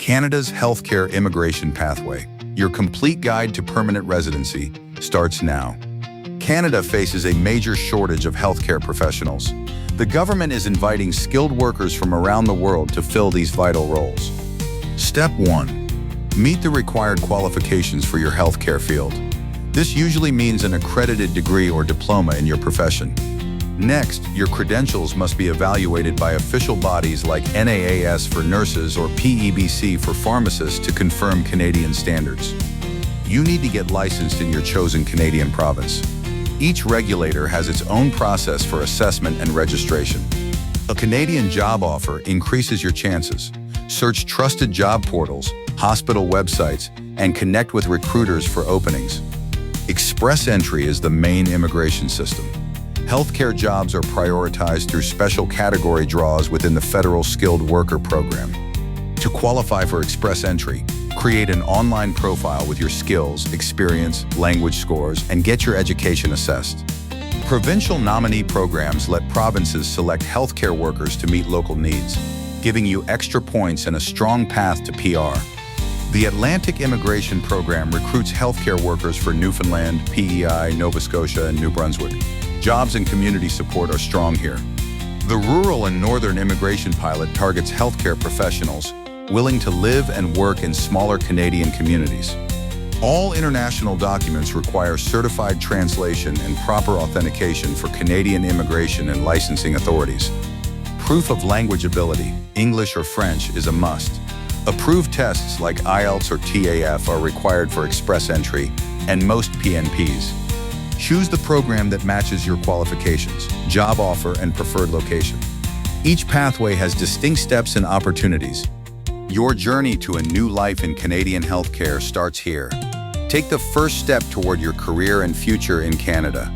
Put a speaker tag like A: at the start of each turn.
A: Canada's healthcare immigration pathway, your complete guide to permanent residency, starts now. Canada faces a major shortage of healthcare professionals. The government is inviting skilled workers from around the world to fill these vital roles. Step 1. Meet the required qualifications for your healthcare field. This usually means an accredited degree or diploma in your profession. Next, your credentials must be evaluated by official bodies like NAAS for nurses or PEBC for pharmacists to confirm Canadian standards. You need to get licensed in your chosen Canadian province. Each regulator has its own process for assessment and registration. A Canadian job offer increases your chances. Search trusted job portals, hospital websites, and connect with recruiters for openings. Express entry is the main immigration system. Healthcare jobs are prioritized through special category draws within the Federal Skilled Worker Program. To qualify for Express Entry, create an online profile with your skills, experience, language scores, and get your education assessed. Provincial nominee programs let provinces select healthcare workers to meet local needs, giving you extra points and a strong path to PR. The Atlantic Immigration Program recruits healthcare workers for Newfoundland, PEI, Nova Scotia, and New Brunswick. Jobs and community support are strong here. The Rural and Northern Immigration Pilot targets healthcare professionals willing to live and work in smaller Canadian communities. All international documents require certified translation and proper authentication for Canadian immigration and licensing authorities. Proof of language ability, English or French, is a must. Approved tests like IELTS or TAF are required for Express Entry and most PNPs. Choose the program that matches your qualifications, job offer, and preferred location. Each pathway has distinct steps and opportunities. Your journey to a new life in Canadian healthcare starts here. Take the first step toward your career and future in Canada.